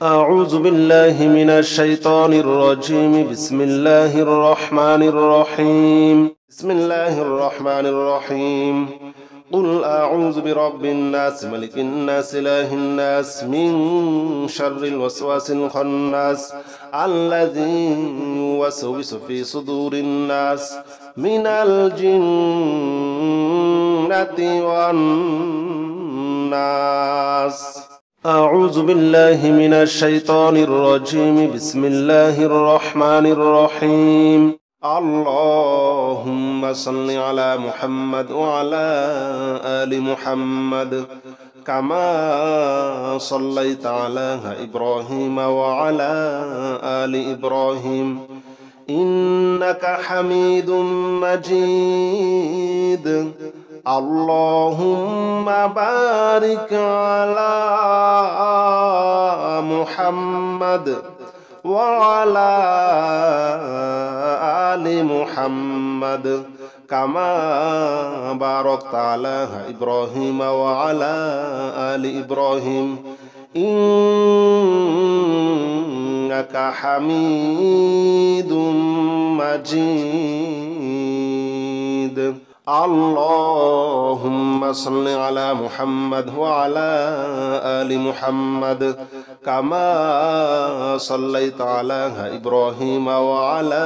أعوذ بالله من الشيطان الرجيم بسم الله الرحمن الرحيم بسم الله الرحمن الرحيم قل أعوذ برب الناس ملك الناس إله الناس من شر الوسواس الخناس الذي يوسوس في صدور الناس من الجنة والناس أعوذ بالله من الشيطان الرجيم بسم الله الرحمن الرحيم اللهم صل على محمد وعلى آل محمد كما صليت على إبراهيم وعلى آل إبراهيم إنك حميد مجيد اللهم بارك على محمد وعلى آل محمد كما باركت على إبراهيم وعلى آل إبراهيم إنك حميد مجيد اللهم صل على محمد وعلى آل محمد كما صليت على إبراهيم وعلى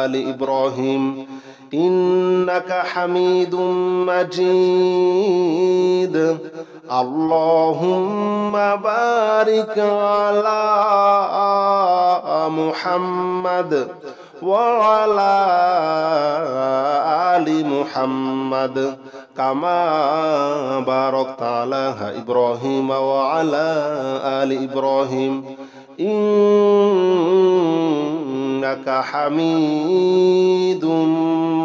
آل إبراهيم إنك حميد مجيد اللهم بارك على محمد وعلى آل محمد كما باركت على إبراهيم وعلى آل إبراهيم إنك حميد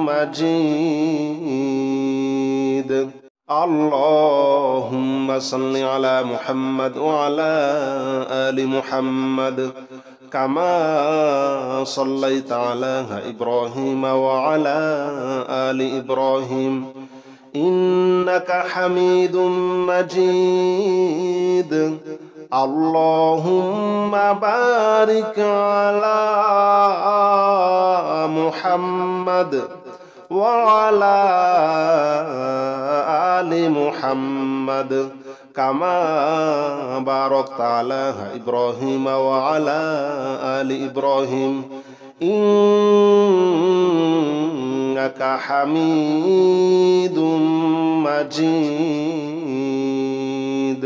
مجيد اللهم صل على محمد وعلى آل محمد كما صليت على إبراهيم وعلى آل إبراهيم إنك حميد مجيد اللهم بارك على محمد وعلى آل محمد كما باركت على إبراهيم وعلى آل إبراهيم إنك حميد مجيد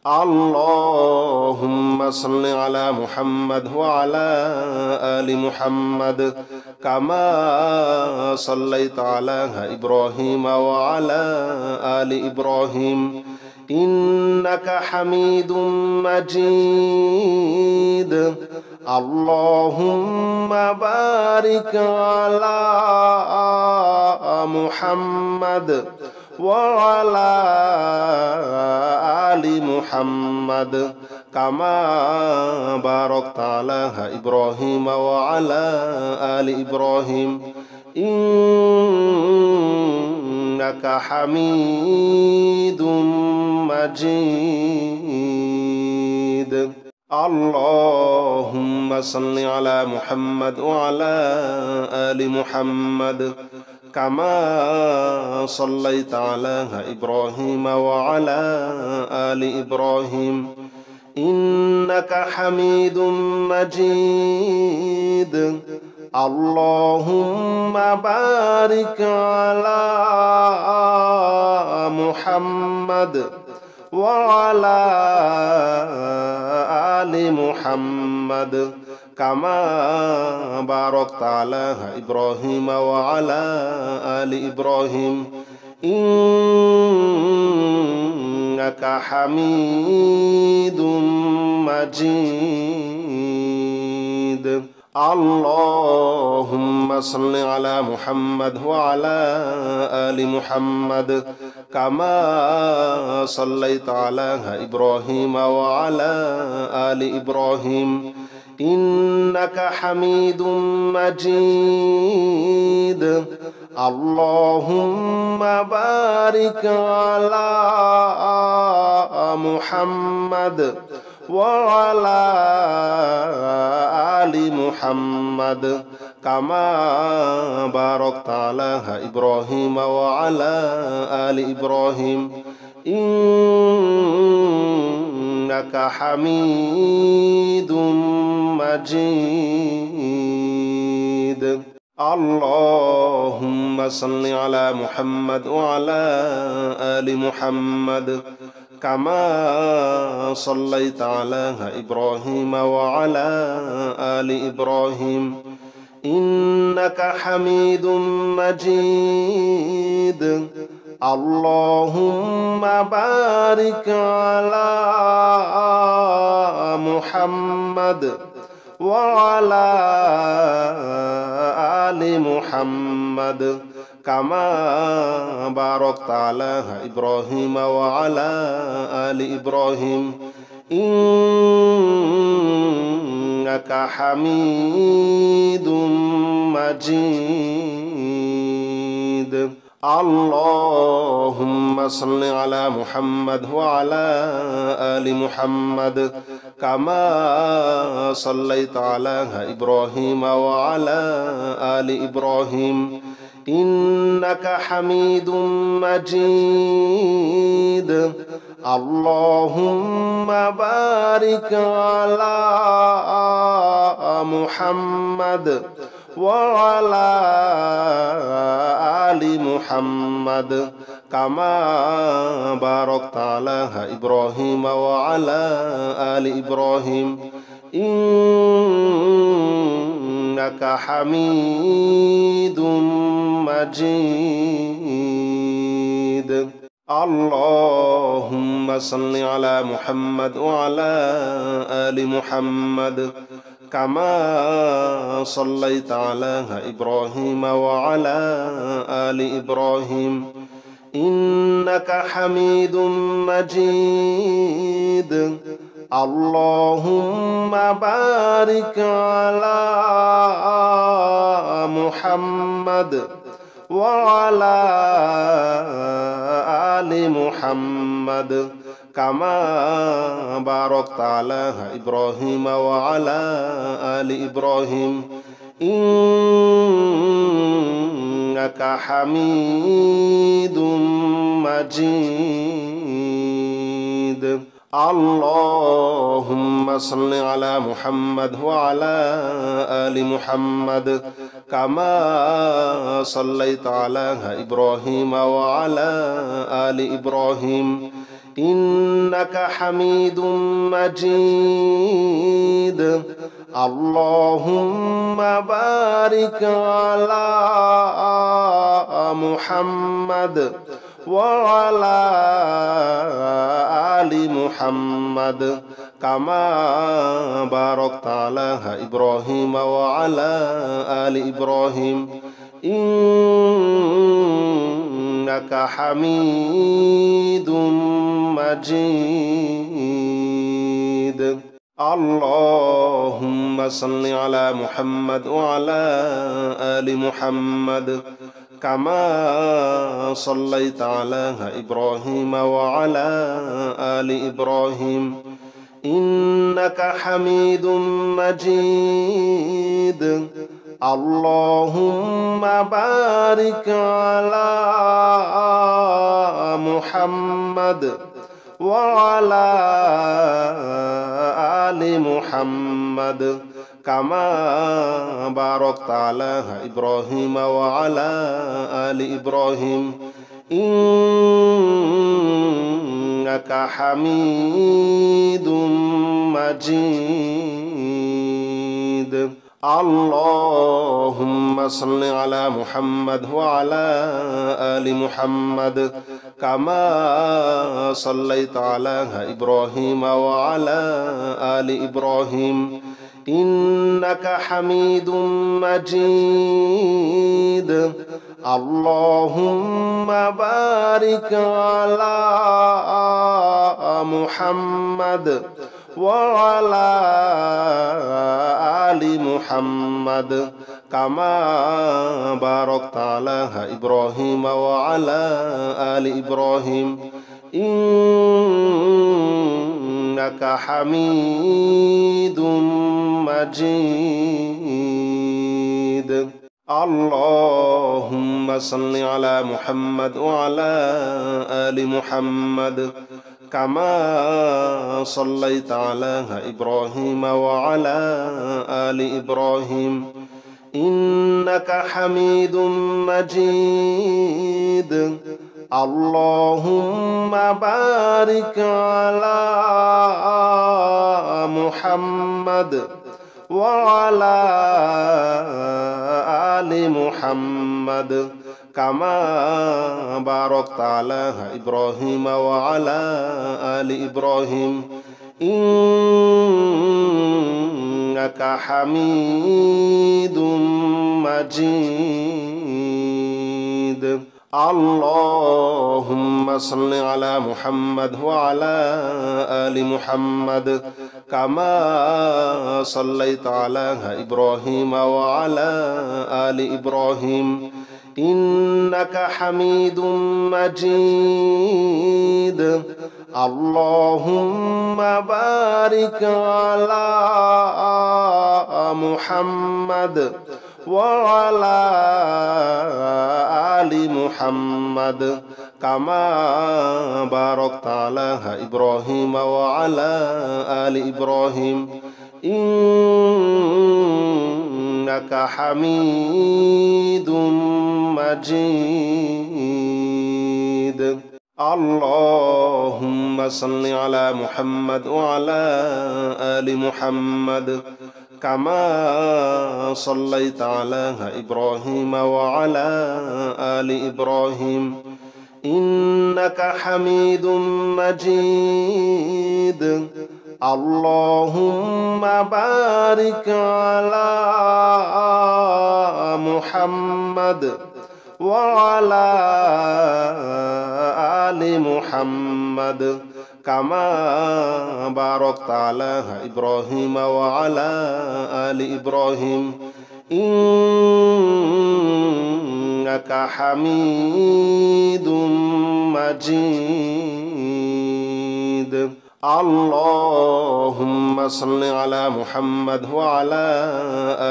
اللهم صل على محمد وعلى آل محمد كما صليت على إبراهيم وعلى آل إبراهيم إنك حميد مجيد اللهم بارك على محمد وعلى آل محمد كما باركت على إبراهيم وعلى آل إبراهيم إنك حميد مجيد اللهم صل على محمد وعلى آل محمد كما صليت على إبراهيم وعلى آل إبراهيم إنك حميد مجيد اللهم بارك على محمد وعلى آل محمد كما باركت على إبراهيم وعلى آل إبراهيم إنك حميد مجيد اللهم صل على محمد وعلى آل محمد كما صليت على إبراهيم وعلى آل إبراهيم إنك حميد مجيد اللهم بارك على محمد وعلى آل محمد كما باركت على إبراهيم وعلى آل إبراهيم إنك حميد مجيد. اللهم صل على محمد وعلى آل محمد كما صليت على إبراهيم وعلى آل إبراهيم إنك حميد مجيد. اللهم بارك على محمد وعلى آل محمد كما باركت على إبراهيم وعلى آل إبراهيم إنك حميد مجيد. اللهم صل على محمد وعلى آل محمد كما صليت على إبراهيم وعلى آل إبراهيم إنك حميد مجيد. اللهم بارك على محمد وعلى آل محمد كما باركت على إبراهيم وعلى آل إبراهيم إنك حميد مجيد. اللهم صل على محمد وعلى آل محمد كما صليت على إبراهيم وعلى آل إبراهيم إنك حميد مجيد. اللهم بارك على محمد وعلى آل محمد كما باركت على إبراهيم وعلى آل إبراهيم إنك حميد مجيد. اللهم صل على محمد وعلى آل محمد كما صليت على إبراهيم وعلى آل إبراهيم إنك حميد مجيد. اللهم بارك على محمد وعلى آل محمد كما باركت على إبراهيم وعلى آل إبراهيم إنك حميد مجيد. اللهم صل على محمد وعلى آل محمد كما صليت على إبراهيم وعلى آل إبراهيم إنك حميد مجيد. اللهم بارك على محمد وعلى آل محمد كما باركت على إبراهيم وعلى آل إبراهيم إنك حميد مجيد. اللهم صل على محمد وعلى آل محمد كما صليت على إبراهيم وعلى آل إبراهيم إنك حميد مجيد. اللهم بارك على محمد وعلى آل محمد كما باركت على إبراهيم وعلى آل إبراهيم إنك إنك حميد مجيد. اللهم صل على محمد وعلى آل محمد كما صليت على إبراهيم وعلى آل إبراهيم إنك حميد مجيد. اللهم بارك على محمد وعلى آل محمد كما باركت على إبراهيم وعلى آل إبراهيم إنك حميد مجيد. اللهم صل على محمد وعلى آل محمد كما صليت على إبراهيم وعلى آل إبراهيم إنك حميد مجيد. اللهم بارك على محمد وعلى آل محمد كما باركت على إبراهيم وعلى آل إبراهيم إنك حميد مجيد. اللهم صل على محمد وعلى آل محمد كما صليت على إبراهيم وعلى آل إبراهيم إنك حميد مجيد. اللهم بارك على محمد وعلى آل محمد كما باركت على إبراهيم وعلى آل إبراهيم إنك حميد مجيد. اللهم صل على محمد وعلى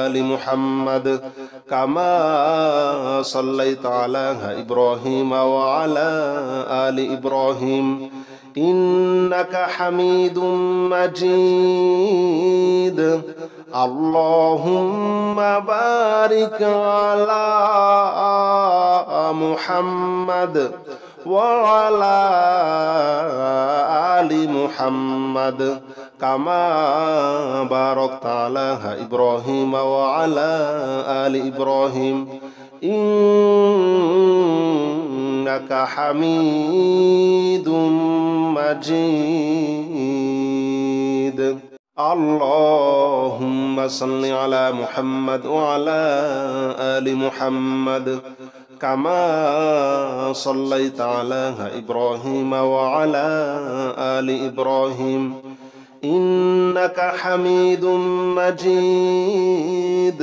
آل محمد كما صليت على إبراهيم وعلى آل إبراهيم إنك حميد مجيد. اللهم بارك على محمد وعلى آل محمد كما باركت على إبراهيم وعلى آل إبراهيم إنك حميد مجيد. اللهم صل على محمد وعلى آل محمد كما صليت على إبراهيم وعلى آل إبراهيم إنك حميد مجيد.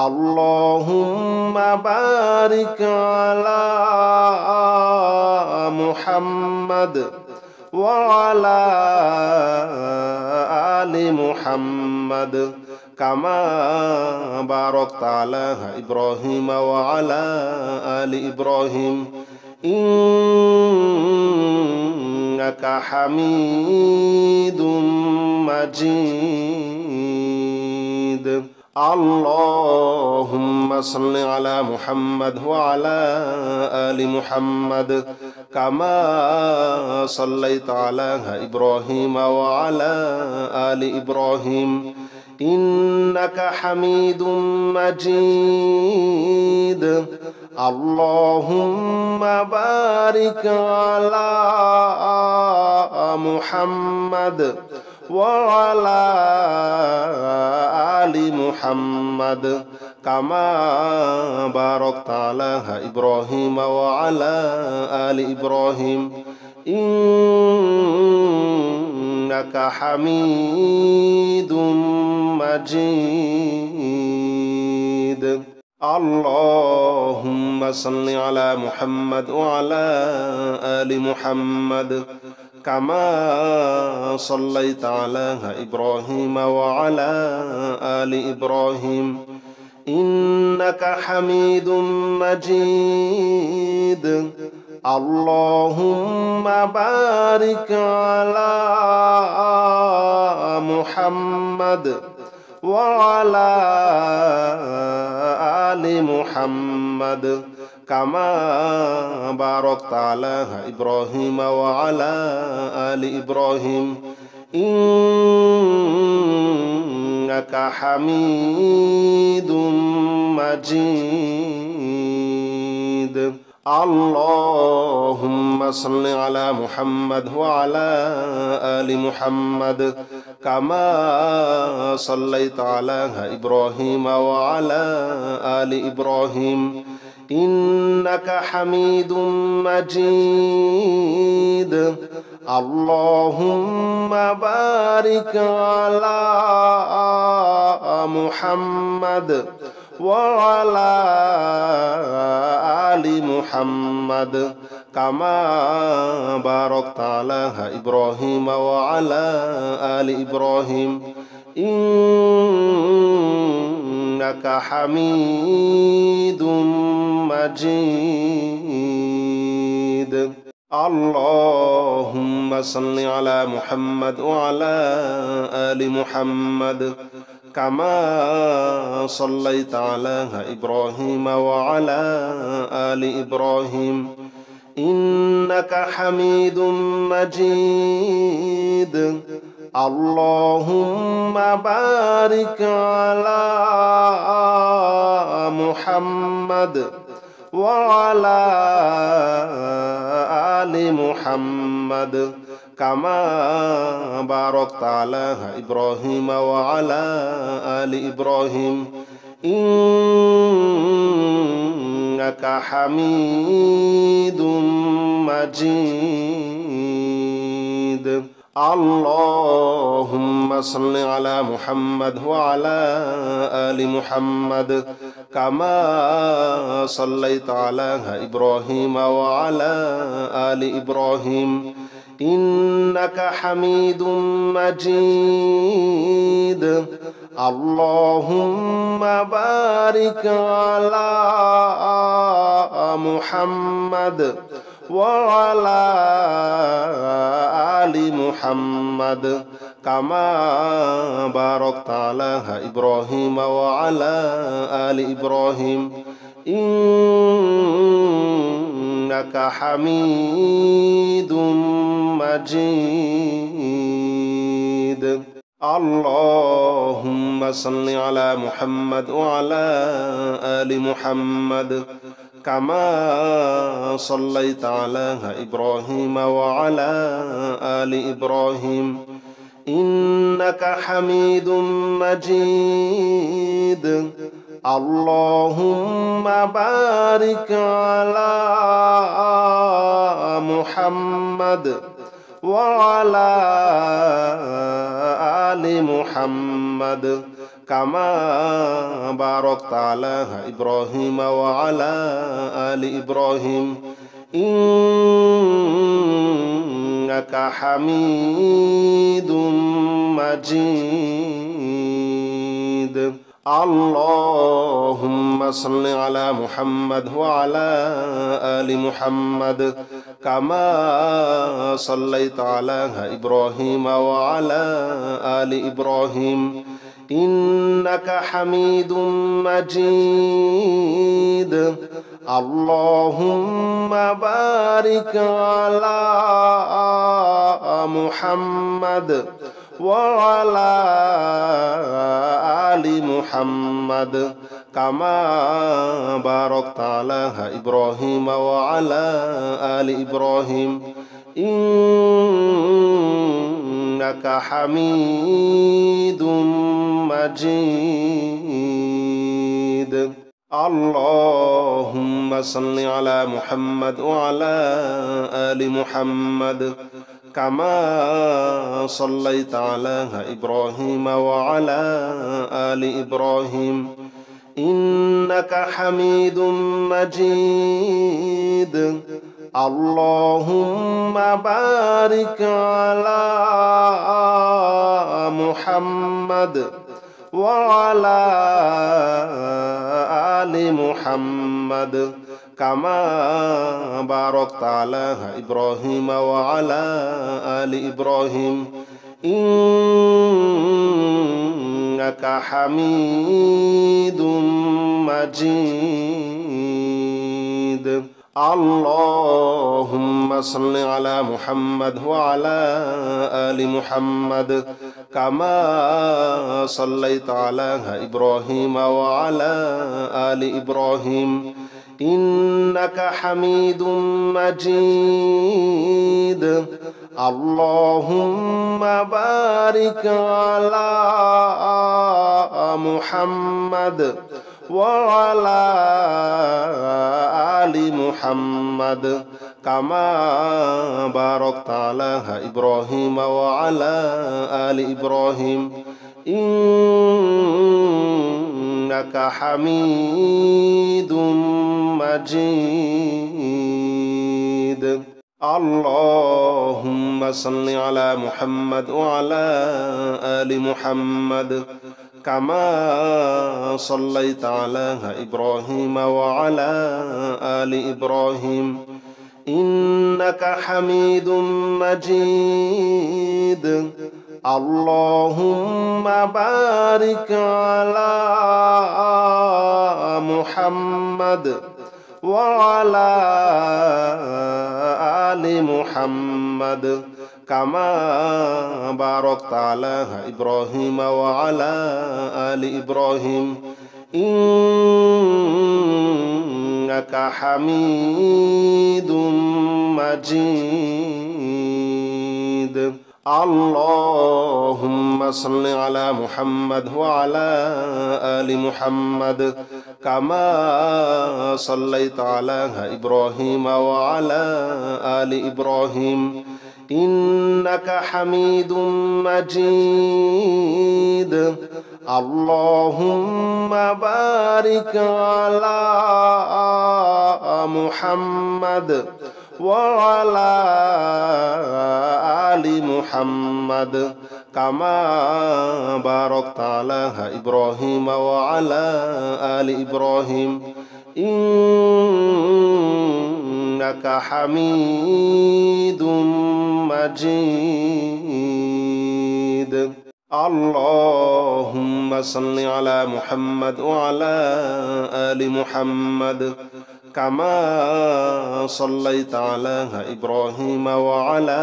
اللهم بارك على محمد وعلى آل محمد كما باركت على إبراهيم وعلى آل إبراهيم إنك حميد مجيد. اللهم صل على محمد وعلى آل محمد كما صليت على إبراهيم وعلى آل إبراهيم إنك حميد مجيد. اللهم بارك على محمد وعلى آل محمد كما باركت على إبراهيم وعلى آل إبراهيم إنك حميد مجيد. اللهم صل على محمد وعلى آل محمد كما صليت على إبراهيم وعلى آل إبراهيم إنك حميد مجيد اللهم بارك على محمد وعلى آل محمد كما باركت على إبراهيم وعلى آل إبراهيم إنك حميد مجيد اللهم صل على محمد وعلى آل محمد كما صليت على إبراهيم وعلى آل إبراهيم إنك حميد مجيد اللهم بارك على محمد وعلى آل محمد كما باركت على إبراهيم وعلى آل إبراهيم إنك حميد مجيد اللهم صل على محمد وعلى آل محمد كما صليت على إبراهيم وعلى آل إبراهيم إنك حميد مجيد اللهم بارك على محمد وعلى آل محمد كما باركت على إبراهيم وعلى آل إبراهيم إنك حميد مجيد اللهم صل على محمد وعلى آل محمد كما صليت على إبراهيم وعلى آل إبراهيم إنك حميد مجيد اللهم بارك على محمد وعلى آل محمد كما باركت على إبراهيم وعلى آل إبراهيم إنك حميد مجيد اللهم صل على محمد وعلى آل محمد كما صليت على إبراهيم وعلى آل إبراهيم إنك حميد مجيد اللهم بارك على محمد وعلى آل محمد كما باركت على إبراهيم وعلى آل إبراهيم إنك حميد مجيد اللهم صل على محمد وعلى آل محمد كما صليت على إبراهيم وعلى آل إبراهيم إنك حميد مجيد اللهم بارك على محمد وعلى آل محمد كما باركت على إبراهيم وعلى آل إبراهيم إنك حميد مجيد اللهم صل على محمد وعلى آل محمد كما صليت على إبراهيم وعلى آل إبراهيم إنك حميد مجيد اللهم بارك على محمد وعلى آل محمد كما باركت على إبراهيم وعلى آل إبراهيم إنك حميد مجيد اللهم صل على محمد وعلى آل محمد كما صليت على إبراهيم وعلى آل إبراهيم إنك حميد مجيد اللهم بارك على محمد وعلى آل محمد كما باركت على إبراهيم وعلى آل إبراهيم إنك حميد مجيد اللهم صل على محمد وعلى آل محمد كما صليت على إبراهيم وعلى آل إبراهيم إنك حميد مجيد اللهم بارك على محمد وعلى آل محمد كما باركت على إبراهيم وعلى آل إبراهيم إنك حميد مجيد اللهم صل على محمد وعلى آل محمد كما صليت على إبراهيم وعلى آل إبراهيم إنك حميد مجيد اللهم بارك على محمد وعلى آل محمد كما باركت على إبراهيم وعلى آل إبراهيم إنك حميد مجيد اللهم صل على محمد وعلى آل محمد كما صليت على إبراهيم وعلى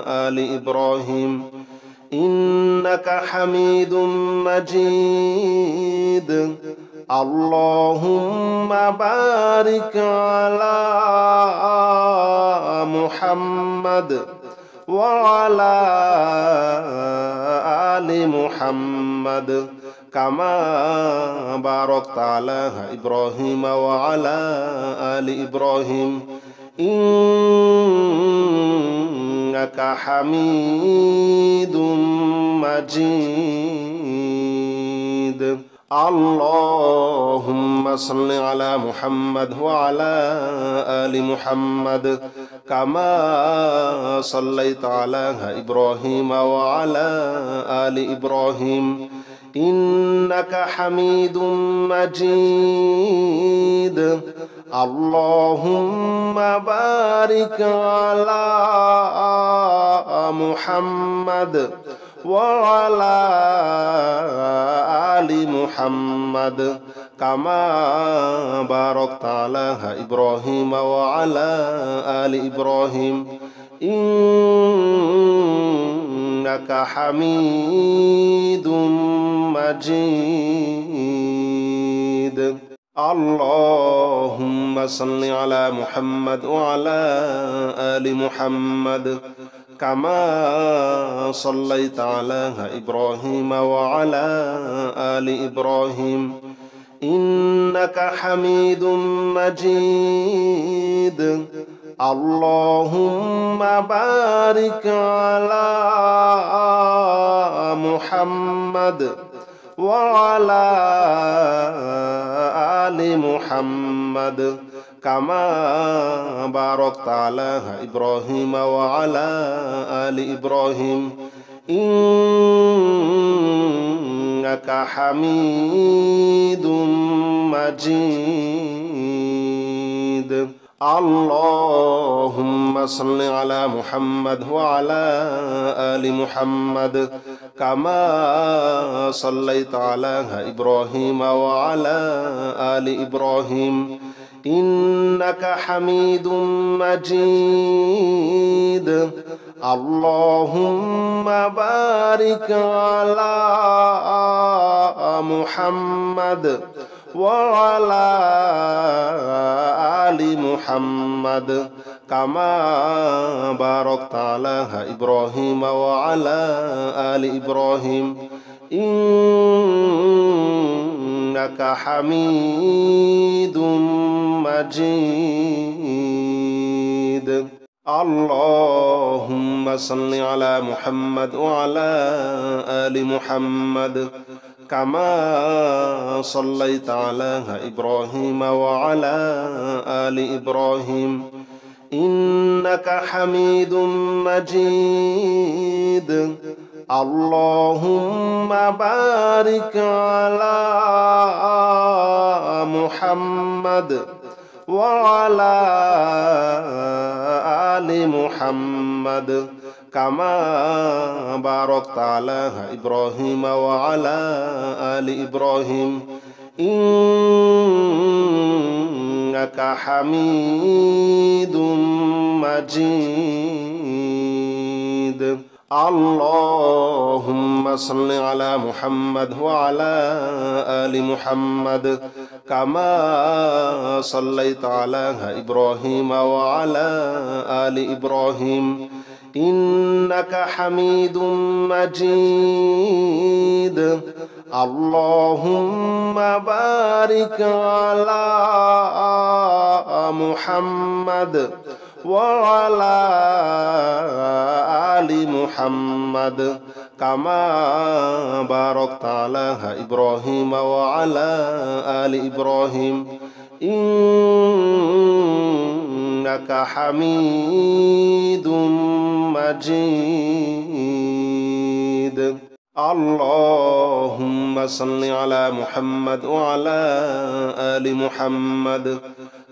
آل إبراهيم إنك حميد مجيد اللهم بارك على محمد وعلى آل محمد كما باركت على إبراهيم وعلى آل إبراهيم إنك حميد مجيد اللهم صل على محمد وعلى آل محمد كما صليت على إبراهيم وعلى آل إبراهيم إنك حميد مجيد اللهم بارك على محمد وعلى آل محمد كما باركت على إبراهيم وعلى آل إبراهيم إنك حميد مجيد اللهم صل على محمد وعلى آل محمد كما صليت على إبراهيم وعلى آل إبراهيم إنك حميد مجيد اللهم بارك على محمد وعلى آل محمد كما باركت على إبراهيم وعلى آل إبراهيم إنك حميد مجيد. اللهم صل على محمد وعلى آل محمد كما صليت على إبراهيم وعلى آل إبراهيم إنك حميد مجيد. اللهم بارك على محمد وعلى آل محمد كما باركت على إبراهيم وعلى آل إبراهيم إنك حميد مجيد. اللهم صل على محمد وعلى آل محمد كما صليت على إبراهيم وعلى آل إبراهيم إنك حميد مجيد. اللهم بارك على محمد وعلى آل محمد كما باركت على إبراهيم وعلى آل إبراهيم إنك حميد مجيد. اللهم صل على محمد وعلى آل محمد كما صليت على إبراهيم وعلى آل إبراهيم إنك حميد مجيد. اللهم بارك على محمد وعلى آل محمد كما باركت على إبراهيم وعلى آل إبراهيم إنك حميد مجيد. اللهم صل على محمد وعلى آل محمد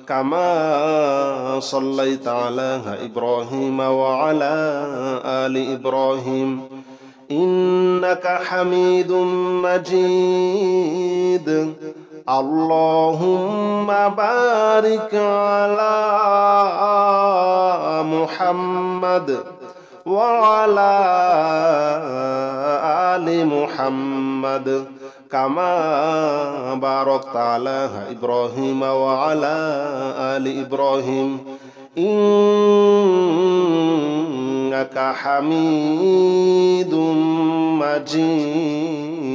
كما صليت على إبراهيم وعلى آل إبراهيم إنك حميد مجيد. اللهم بارك على محمد وعلى آل محمد كما باركت على إبراهيم وعلى آل إبراهيم إنك حميد مجيد.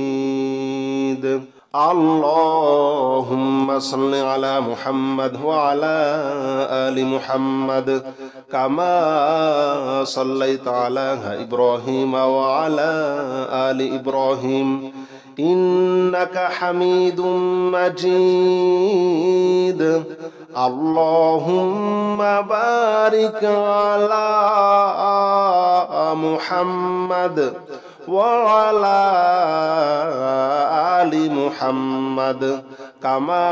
اللهم صل على محمد وعلى آل محمد كما صليت على إبراهيم وعلى آل إبراهيم إنك حميد مجيد. اللهم بارك على محمد وعلى آل محمد كما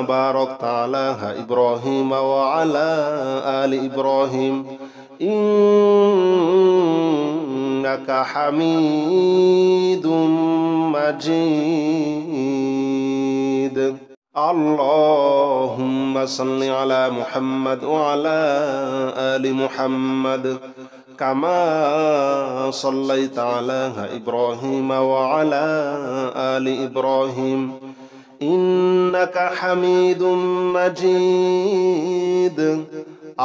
باركت على إبراهيم وعلى آل إبراهيم إنك حميد مجيد. اللهم صل على محمد وعلى آل محمد كما صليت على إبراهيم وعلى آل إبراهيم إنك حميد مجيد.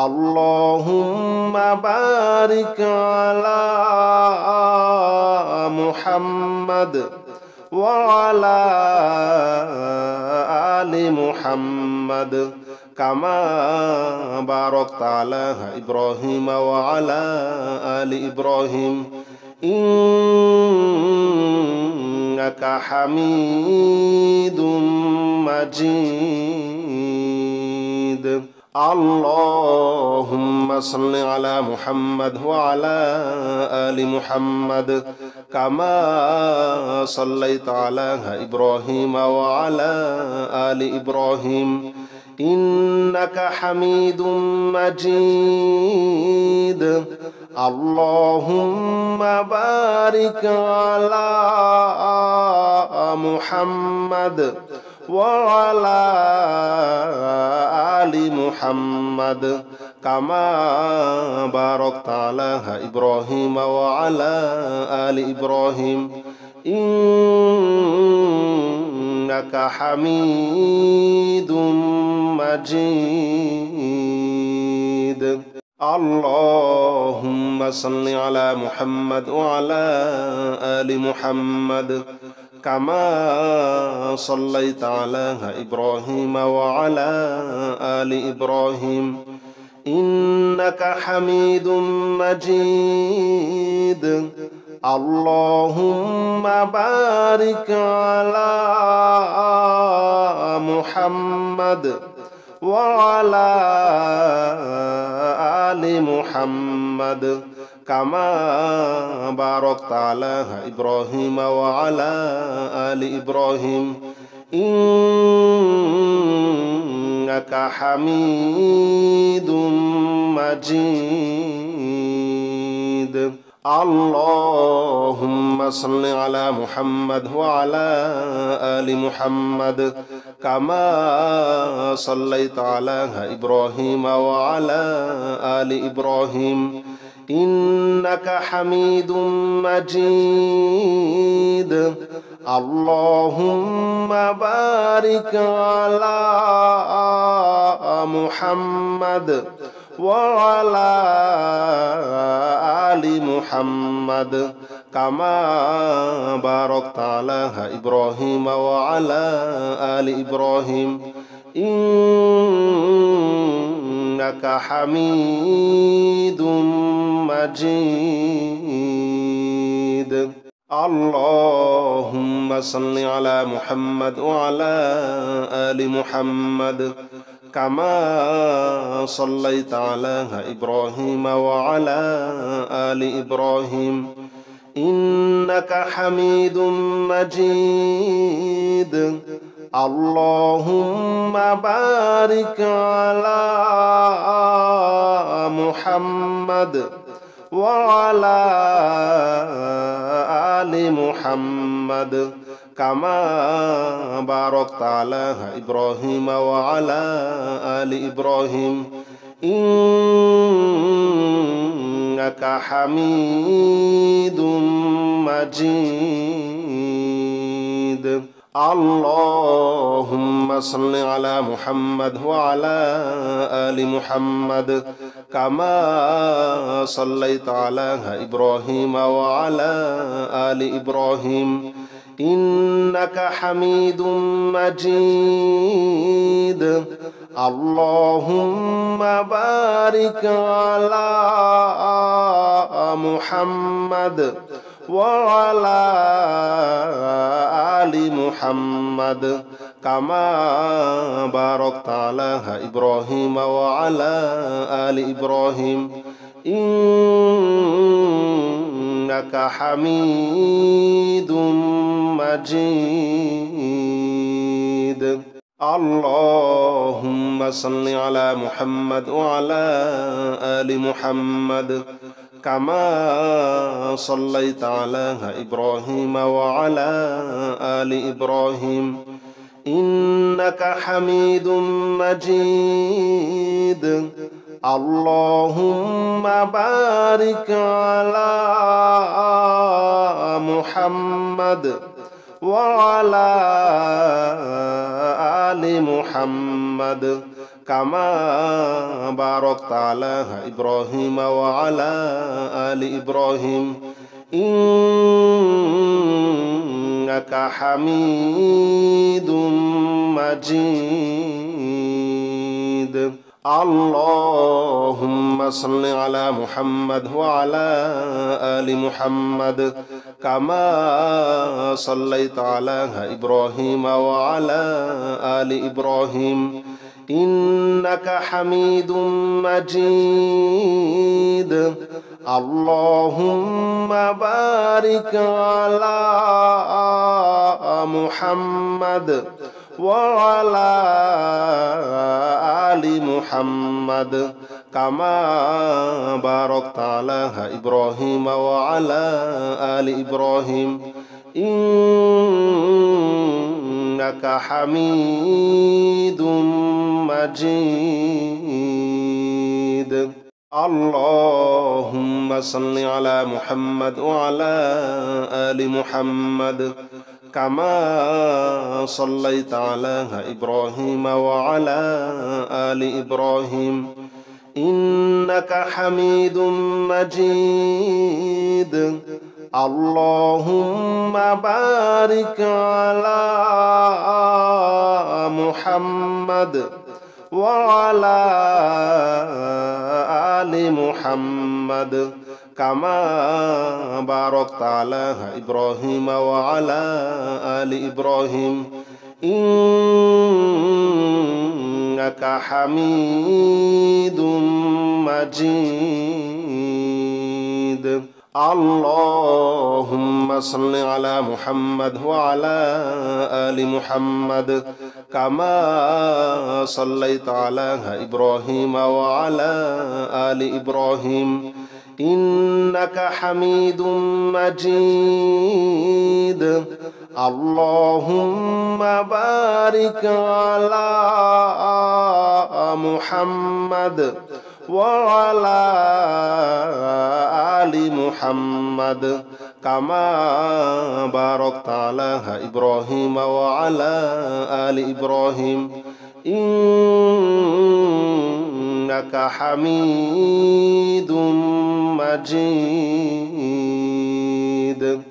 اللهم بارك على محمد وعلى آل محمد كما باركت على إبراهيم وعلى آل إبراهيم إنك حميد مجيد. اللهم صل على محمد وعلى آل محمد كما صليت على إبراهيم وعلى آل إبراهيم إنك حميد مجيد اللهم بارك على محمد وعلى آل محمد كما باركت على إبراهيم وعلى آل إبراهيم إنك حميد مجيد اللهم صل على محمد وعلى آل محمد كما صليت على إبراهيم وعلى آل إبراهيم إنك حميد مجيد اللهم بارك على محمد وعلى آل محمد كما باركت على إبراهيم وعلى آل إبراهيم إنك حميد مجيد اللهم صل على محمد وعلى آل محمد كما صليت على إبراهيم وعلى آل إبراهيم إنك حميد مجيد اللهم بارك على محمد وعلى آل محمد كما باركت على إبراهيم وعلى آل إبراهيم إنك حميد مجيد اللهم صل على محمد وعلى آل محمد كما صليت على إبراهيم وعلى آل إبراهيم إنك حميد مجيد اللهم بارك على محمد وعلى آل محمد كما باركت على إبراهيم وعلى آل إبراهيم إنك حميد مجيد اللهم صل على محمد وعلى آل محمد كما صليت على إبراهيم وعلى آل إبراهيم إنك حميد مجيد اللهم بارك على محمد وعلى آل محمد كما باركت على إبراهيم وعلى آل إبراهيم إنك حميد مجيد اللهم صل على محمد وعلى آل محمد كما صليت على إبراهيم وعلى آل إبراهيم إنك حميد مجيد اللهم بارك على محمد وعلى آل محمد كما باركت على إبراهيم وعلى آل إبراهيم إنك حميد مجيد اللهم صل على محمد وعلى آل محمد كما صليت على إبراهيم وعلى آل إبراهيم إنك حميد مجيد اللهم بارك على محمد وعلى آل محمد كما باركت على إبراهيم وعلى آل إبراهيم إنك حميد مجيد اللهم صل على محمد وعلى آل محمد كما صليت على إبراهيم وعلى آل إبراهيم إنك حميد مجيد اللهم بارك على محمد وعلى آل محمد كما باركت على إبراهيم وعلى آل إبراهيم إنك حميد مجيد اللهم صل على محمد وعلى آل محمد كما صليت على إبراهيم وعلى آل إبراهيم إنك حميد مجيد اللهم بارك على محمد وعلى آل محمد كما باركت على إبراهيم وعلى آل إبراهيم إنك حميد مجيد